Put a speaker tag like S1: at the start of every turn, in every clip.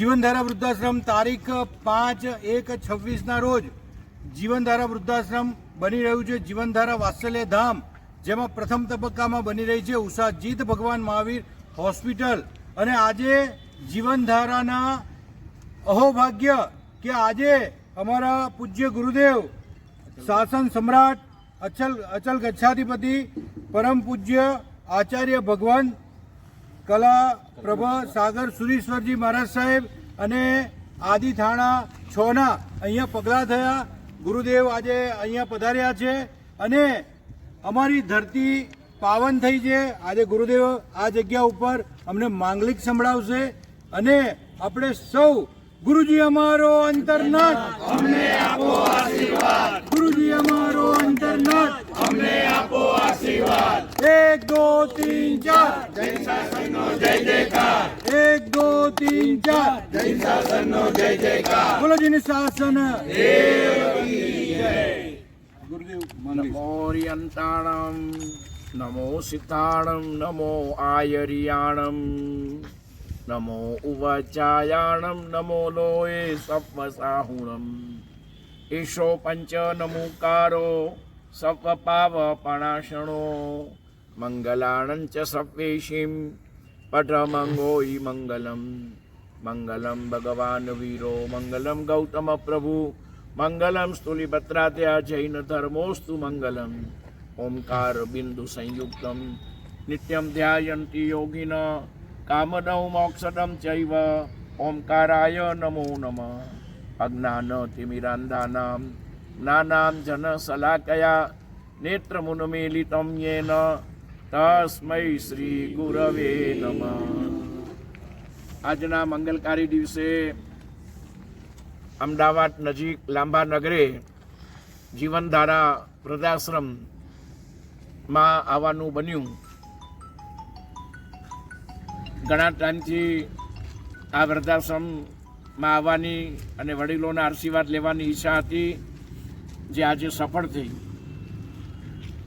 S1: જીવનધારા વૃદ્ધાશ્રમ તારીખ 5/1/26ના રોજ જીવનધારા વૃદ્ધાશ્રમ બની રહ્યું છે જીવનધારા વાત્સલ્ય ધામ, જેમાં પ્રથમ તબક્કામાં બની રહી છે ઉષાજીત ભગવાન મહાવીર હોસ્પિટલ। અને આજે જીવનધારાના અહોભાગ્ય કે આજે અમારા પૂજ્ય ગુરુદેવ શાસન સમ્રાટ અચલ ગચ્છાધિપતિ પરમ પૂજ્ય આચાર્ય ભગવાન કલા પ્રભા સાગર સુરીશ્વરજી મહારાજ સાહેબ અને આદિ થાણા 6ના અહીંયા પગલાં થયા। ગુરુદેવ આજે અહીંયા પધાર્યા છે અને અમારી ધરતી પાવન થઈ છે। આજે ગુરુદેવ આ જગ્યા ઉપર અમને માંગલિક સંભળાવશે અને આપણે સૌ ગુરુજી અમારો અંતરનાથ અમને આપો આશીર્વાદ, ગુરુજી અમારો અંતરનાથ અમને આપો આશીર્વાદ। 1 2 3 4 જય શાસનનો જય જયકાર, 1 2 3 4 જય શાસનનો જય જયકાર। બોલો જીની શાસન દેવની જય। ગુરુદેવ
S2: નમો રિયંતાણમ, નમો સિતાણમ, નમો આયરિયાણમ, નમો ઉવાચાયાણમ, નમો લોએ સપ્વસાહુણમ, ઈશો પંચ નમુકારો સપ્વપાવપણાશણો, મંગલાણં ચ સપ્વેશીમ પઠમંગોઈ મંગલમ, મંગલમ ભગવાન વીરો, મંગલમ ગૌતમ પ્રભુ, મંગલમ સ્થુલિભદ્રાત્યા જૈન ધર્મોસ્તુ મંગલમ। ઓમકાર બિંદુ સંયુક્તમ નિત્યમ ધ્યાયંતિ યોગિન કામદૌ મોક્ષદમ ચૈવ, ઓમકારાય નમો નમઃ। અજ્ઞાન તિમિરાંધાનામ જ્ઞાનામ જન શલાકયા નેત્રમુન્મીલિતમ યેન તસ્મૈ શ્રી ગુરવે નમઃ। આજના મંગલકારી દિવસે અમદાવાદ નજીક લાંબા નગરે જીવનધારા વૃદ્ધાશ્રમમાં આવવાનું બન્યું। ઘણા ટાઈમથી આ વૃદ્ધાશ્રમમાં આવવાની અને વડીલોના આશીર્વાદ લેવાની ઈચ્છા હતી, જે આજે સફળ થઈ।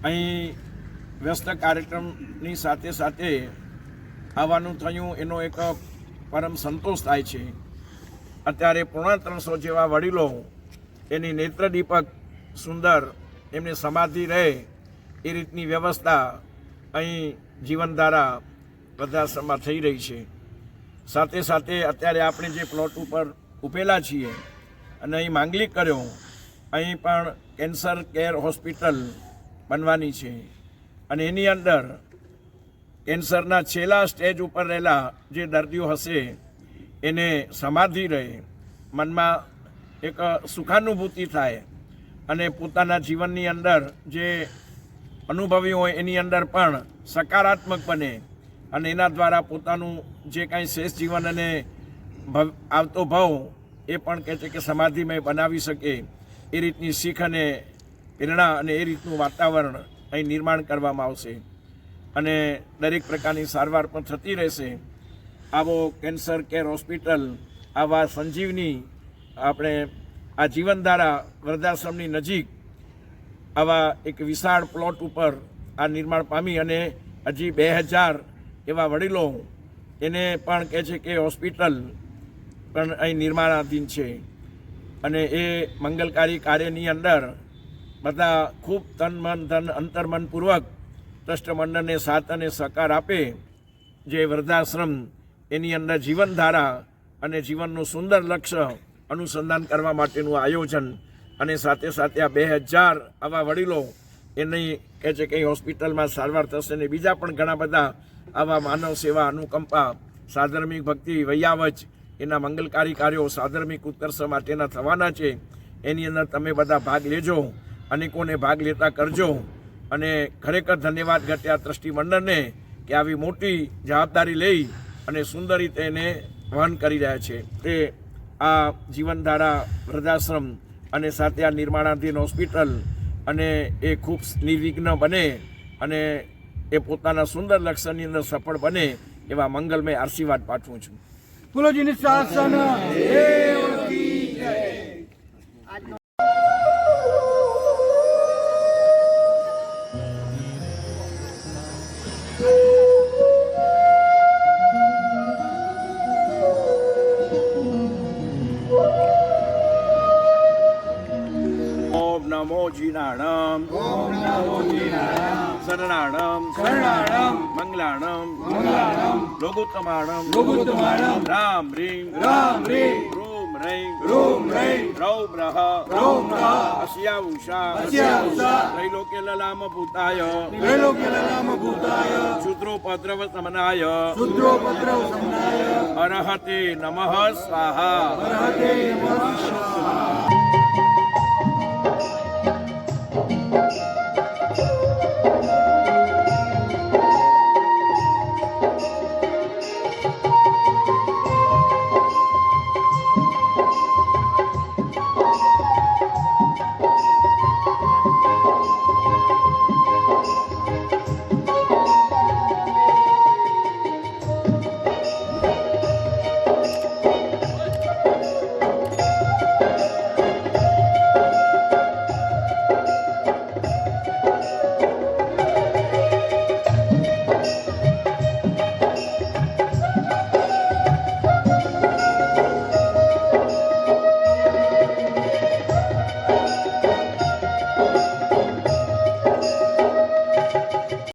S2: અહીં વ્યસ્ત કાર્યક્રમની સાથે સાથે આવવાનું થયું એનો એક પરમ સંતોષ થાય છે। અત્યારે 350 જેવા વડીલો એની નેત્રદીપક સુંદર એમની સમાધિ રહે એ રીતની વ્યવસ્થા અહીં જીવનધારા વૃદ્ધાશ્રમમાં થઈ રહી છે। સાથે સાથે અત્યારે આપણે જે પ્લોટ ઉપર ઊભેલા છીએ અને અહીં માંગલિક કર્યો, અહીં પણ કેન્સર કેર હોસ્પિટલ બનવાની છે અને એની અંદર કેન્સરના છેલ્લા સ્ટેજ ઉપર રહેલા જે દર્દીઓ હશે એને સમાધિ રહે, મનમાં એક સુખાનુભૂતિ થાય અને પોતાના જીવનની અંદર જે અનુભવી હોય એની અંદર પણ સકારાત્મક બને અને એના દ્વારા પોતાનું જે કાંઈ શેષ જીવન અને આવતો ભાવ એ પણ કહે છે કે સમાધિમય બનાવી શકે એ રીતની શીખ અને પ્રેરણા અને એ રીતનું વાતાવરણ અહીં નિર્માણ કરવામાં આવશે અને દરેક પ્રકારની સારવાર પણ થતી રહેશે। આવો કેન્સર કેર હોસ્પિટલ, આવા સંજીવની આપણે આ જીવનધારા વૃદ્ધાશ્રમની નજીક આવા એક વિશાળ પ્લોટ ઉપર આ નિર્માણ પામી અને હજી 2000 એવા વડીલો એને પણ કહે છે કે હોસ્પિટલ પણ અહીં નિર્માણાધીન છે અને એ મંગલકારી કાર્યની અંદર બધા ખૂબ તન મન ધન અંતર્મનપૂર્વક ટ્રસ્ટમંડળને સાથ અને સહકાર આપે। જે વૃદ્ધાશ્રમ એની અંદર જીવનધારા અને જીવનનું સુંદર લક્ષ્ય અનુસંધાન કરવા માટેનું આયોજન અને સાથે સાથે આ 2000 આવા વડીલો એની કહે છે કે હોસ્પિટલમાં સારવાર થશે ને બીજા પણ ઘણા બધા આવા માનવ સેવા, અનુકંપા, સાધર્મિક ભક્તિ, વૈયાવચ એના મંગલકારી કાર્યો સાધર્મિક ઉત્કર્ષ માટેના થવાના છે। એની અંદર તમે બધા ભાગ લેજો, અનેકોને ભાગ લેતા કરજો અને ખરેખર ધન્યવાદ ઘટ્યા ટ્રસ્ટીમંડળને કે આવી મોટી જવાબદારી લઈ અને સુંદર રીતે એને વહન કરી રહ્યા છે। તે આ જીવનધારા વૃદ્ધાશ્રમ અને સાથે આ નિર્માણાધીન હોસ્પિટલ અને એ ખૂબ નિર્વિઘ્ન બને અને એ પોતાના સુંદર લક્ષ્યની અંદર સફળ બને એવા મંગલમય આશીર્વાદ પાઠવું છું।
S1: બોલો જીની શાસન દેવની જય।
S2: જીનાણમ શરણાણમ મંગલાણમ લોગોત્તમાણમ રામ રીમ રૂમ રૈં રૌ બ્રહ અસ્યા ઉષા ત્રૈલોક્ય લલામ ભૂતાય શુદ્રોપદ્રવ સમનાય અરહતે નમઃ સ્વાહા.